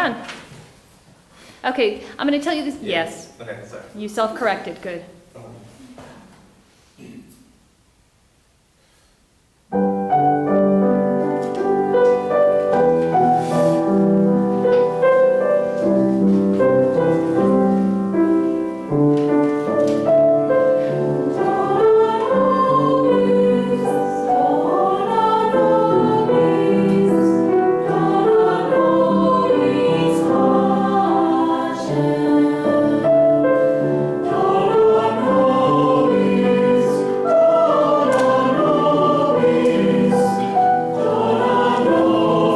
done. Okay, I'm going to tell you this. Yes. Okay, sorry. You self-corrected. Good.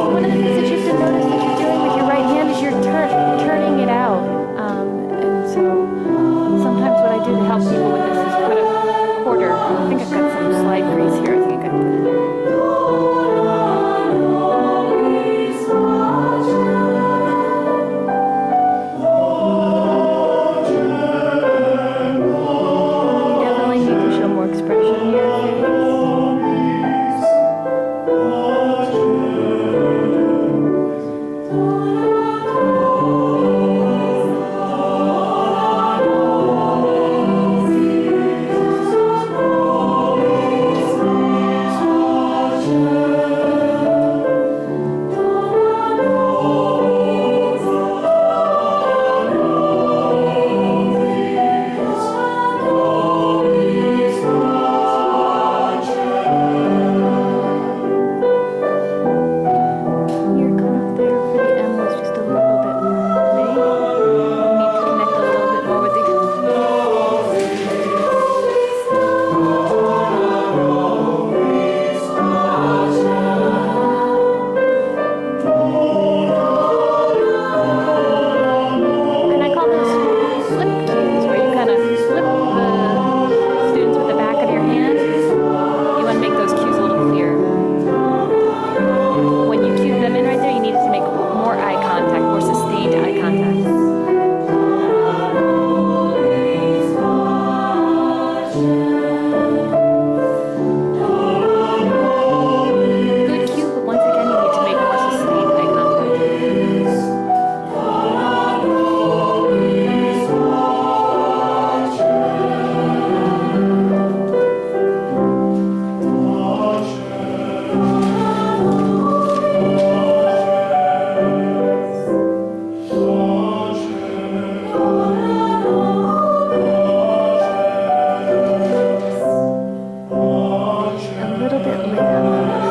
One of the things that you have to notice that you're doing with your right hand is you're turning it out. And so sometimes what I do to help people with this is put a quarter. I think I've got some slide grease here. I think I could put it. You definitely need to show more expression in your face. Your cutoff there for the M was just a little bit late. You need to connect a little bit more with the. And I call those flip cues, where you kind of flip the students with the back of your hand. You want to make those cues a little clearer. When you cue them in right there, you need to make more eye contact, more sustained eye contact. Good cue, but once again, you need to make more sustained eye contact. A little bit late on those.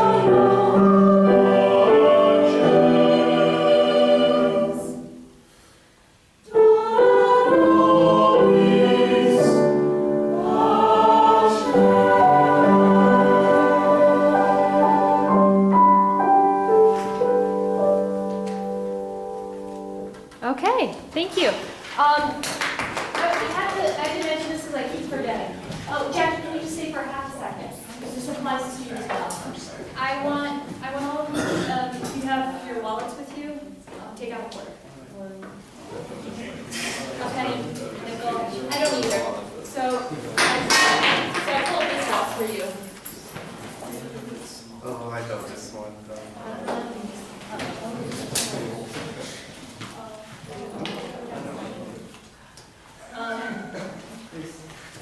Okay, thank you. I did mention this because I keep forgetting. Oh, Jackie, can you just stay for half a second? Because this applies to you as well. I want all of you, if you have your wallets with you, take out a quarter. A penny, nickel, I don't either. So I pulled this out for you. Oh, I know this one.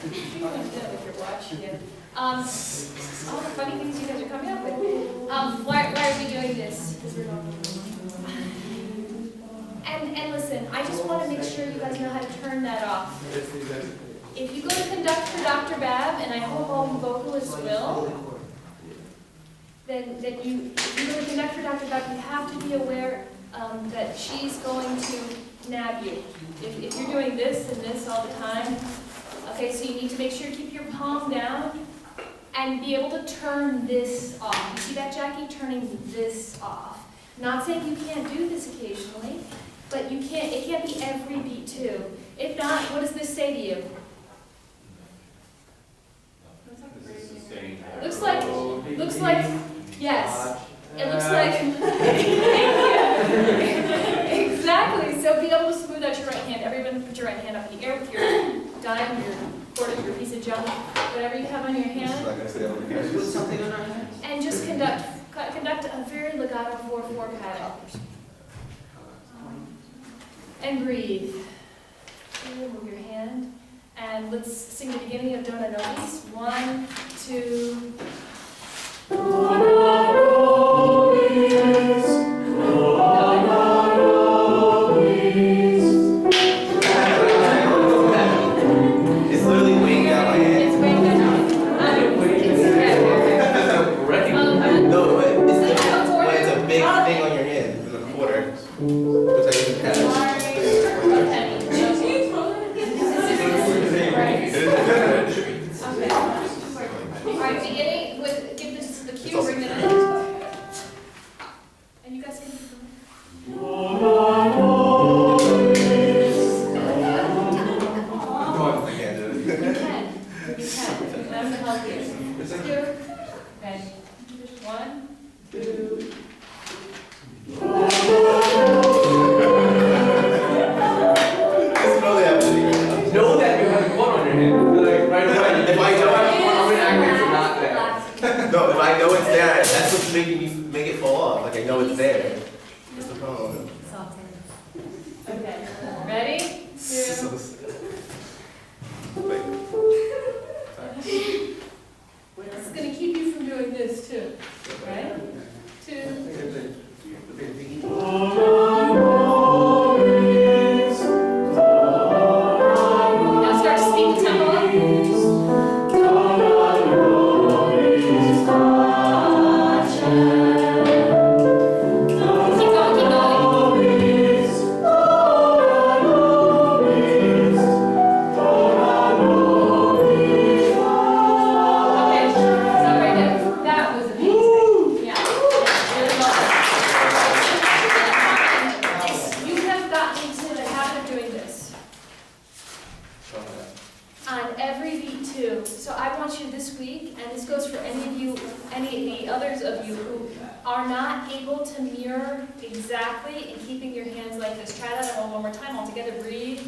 With your watch again. All the funny things you guys are coming up with. Why are we doing this? And listen, I just want to make sure you guys know how to turn that off. If you go to conduct for Dr. Babb, and I hope all you vocalists will, then if you go to conduct for Dr. Babb, you have to be aware that she's going to nab you. If you're doing this and this all the time, okay, so you need to make sure you keep your palm down and be able to turn this off. You see that, Jackie? Turning this off. Not saying you can't do this occasionally, but it can't be every beat too. If not, what does this say to you? Looks like, yes. It looks like, exactly. So be able to smooth out your right hand. Everyone put your right hand up in the air with your dime, your quarter, your piece of junk, whatever you have on your hand. Put something on our hands. And just conduct a very legato 4/4 pattern. And breathe. Move your hand. And let's sing the beginning of Dona Nobis. 1, 2. It's literally weighing down my hand. It's weighing down. No, but it's when it's a big thing on your hand, it's a quarter, which I can catch. Okay. All right, beginning with, give this the cue, bring it in. And you guys can. I can't do it. You can. You can. I'm gonna help you. Two. Okay. 1, 2. Just know that. Know that you have a one on your hand. Like right away. If I know, I'm gonna act like it's not there. no, if I know it's there, that's what's making me make it fall off. Like I know it's there. That's the problem. Okay. Ready? 2. So Wait. This is gonna keep you from doing this too. Right? 2. Now start to speak the tempo up. Keep going, keep going. Okay, so right there. That was amazing. Yeah. Really well done. You have gotten into the habit of doing this on every beat too. So I want you this week, and this goes for any of you, any of the others of you who are not able to mirror exactly in keeping your hands like this. Try that one more time all together. Breathe.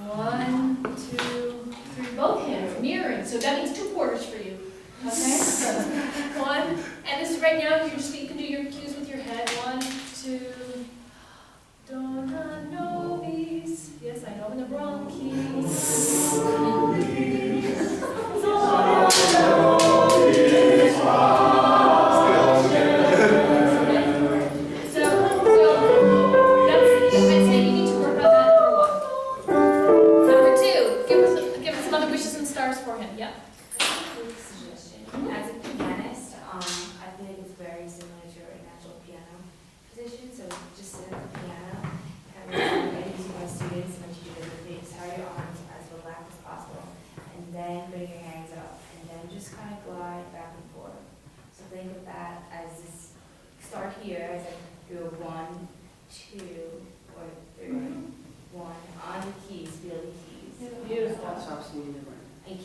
1, 2, 3. Both hands mirroring. So that means 2 quarters for you. Okay? 1. And this is right now. You can do your cues with your head. 1, 2. Dona nobis. Yes, I know in the wrong So that's, I'd say you need to work on that, number 1. Number 2, give us some other wishes and stars for him. Yeah. Quick suggestion. As a pianist, I feel like it's very similar to your natural piano position. So just sit at the piano. And I use my students, my teachers, start your arms as relaxed as possible, and then bring your hands up, and then just kind of glide back and forth. So think of that as this. Start here as I do a 1, 2, or 3. 1 on the keys, feel the keys. Beautiful. And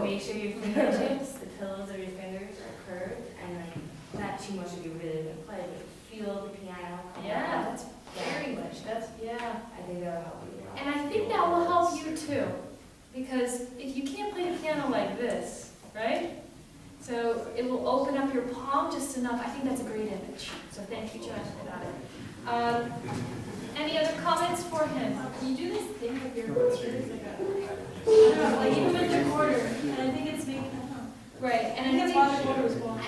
make sure your fingertips, the pillows of your fingers are curved, and like not too much of your rhythm and play, but feel the piano. Yeah, that's very much. That's, yeah. I think that'll help you. And I think that will help you too, because if you can't play the piano like this, right? So it will open up your palm just enough. I think that's a great image. So thank you, John, for that. Any other comments for him? Can you do this thing with your fingers like I don't know, like even with the quarter, and I think it's making, I don't know. Right, I and think that's why the quarter was going.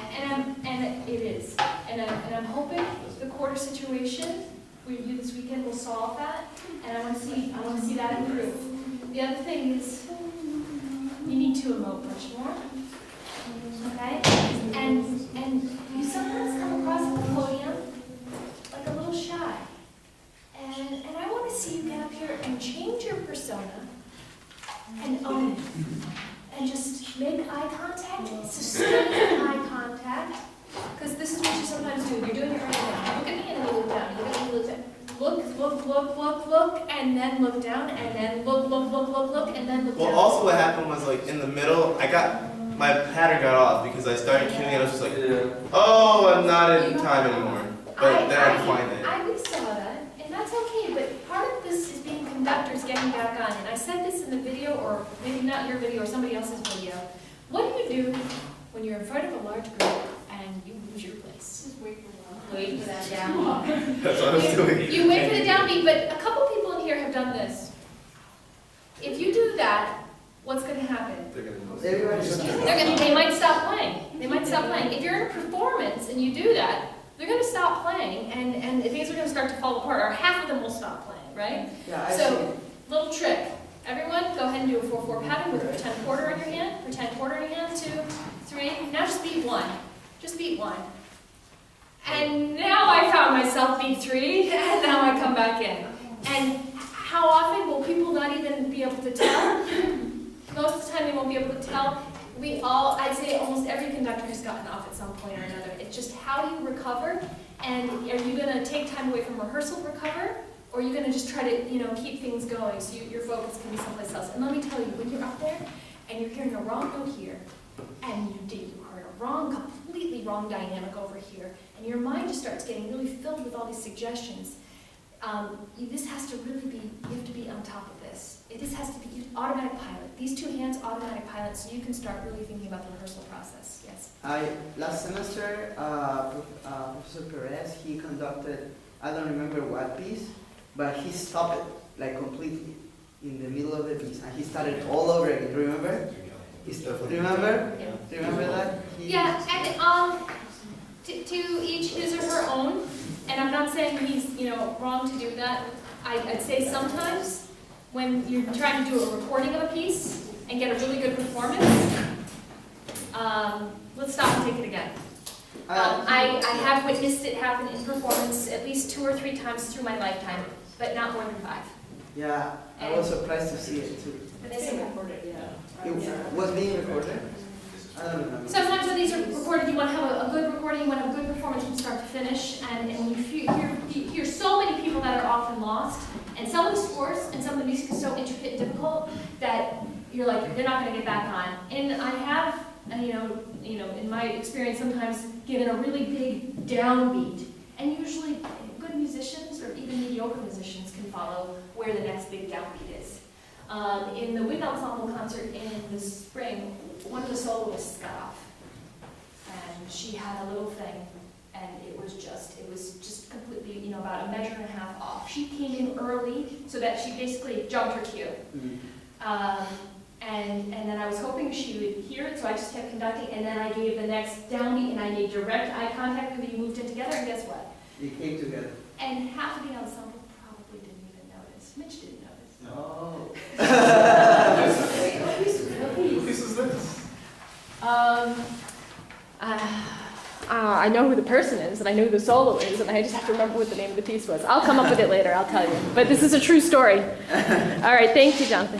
and it is. And I'm hoping the quarter situation for you this weekend will solve that. And I want to see that improve. The other thing is you need to emote much more. Okay? And you sometimes come across at the podium like a little shy. And I want to see you get up here and change your persona and own it. And just make eye contact, sustain eye contact. Because this is what you sometimes do. You're doing it right now. Look at me and then you look down. You look at me, look down. Look, and then look down, and then look, and then look down. Well, also what happened was like in the middle, my pattern got off because I started cueing and I was just like, oh, I'm not in time anymore. But then I find it. I saw that, and that's okay, but part of this is being conductors getting back on. And I said this in the video, or maybe not your video, or somebody else's video. What do you do when you're in front of a large group and you lose your place? Just wait for a while. Wait for that down. That's what I was doing. You wait for the downbeat, but a couple people in have done this. If you do that, what's going to happen? They're gonna know. They might stop playing. They might stop playing. If you're in a performance and you do that, they're going to stop playing, and things are going to start to fall apart, or half of them will stop playing, right? Yeah, I So, little trick. Everyone, go ahead and do a 4/4 pattern with a pretend quarter in your hand. Pretend quarter in your hand. 2, 3. Now just beat 1. Just beat 1. And now I found myself beat 3, and now I come back in. And how often will people not even be able to tell? Most of the time they won't be able to tell. I'd say almost every conductor has gotten off at some point or another. It's just how you recover, and are you going to take time away from rehearsal to recover, or are you going to just try to, keep things going so your focus can be someplace else? And let me tell you, when you're up there and you're hearing a wrong note here, and you heard a completely wrong dynamic over here, and your mind just starts getting really filled with all these suggestions. This has to really be, you have to be on top of this. This has to be automatic pilot. These two hands, automatic pilot, so you can start really thinking about the rehearsal process. Yes? Last semester, Professor Perez, he conducted, I don't remember what piece, but he stopped it, like completely, in the middle of the piece, and he started all over again. Remember? Remember? Yeah. Do you remember that? Yeah, and to each his or her own, and I'm not saying he's, wrong to do that. I'd say sometimes when you're trying to do a recording of a piece and get a really good performance, let's stop and take it again. I have witnessed it happen in performance at least 2 or 3 times through my lifetime, but not more than 5. Yeah, I was surprised to see it too. But they say recorded, yeah. It was being recorded? I don't remember. sometimes when these are recorded, you want to have a good recording, you want to have a good performance from start to finish, and you hear so many people that are often lost, and some of the scores and some of the music is so intricate and difficult that you're like, they're not going to get back on. And I have, in my experience, sometimes given a really big downbeat, and usually good musicians or even mediocre musicians can follow where the next big downbeat is. In the wind ensemble concert in the spring, one of the soloists got off, and she had a little thing, and it was just completely, about a measure and a half off. She came in early so that she basically jumped her cue. And then I was hoping she would hear it, so I just kept conducting, and then I gave the next downbeat, and I made direct eye contact with her. You moved in together, and guess what? You came together. And half of the ensemble probably didn't even notice. Mitch didn't notice. Oh. This is this. I know who the person is, and I know who the solo is, and I just have to remember what the name of the piece was. I'll come up with it later, I'll tell you. But this is a true story. All right, thank you, Jonathan.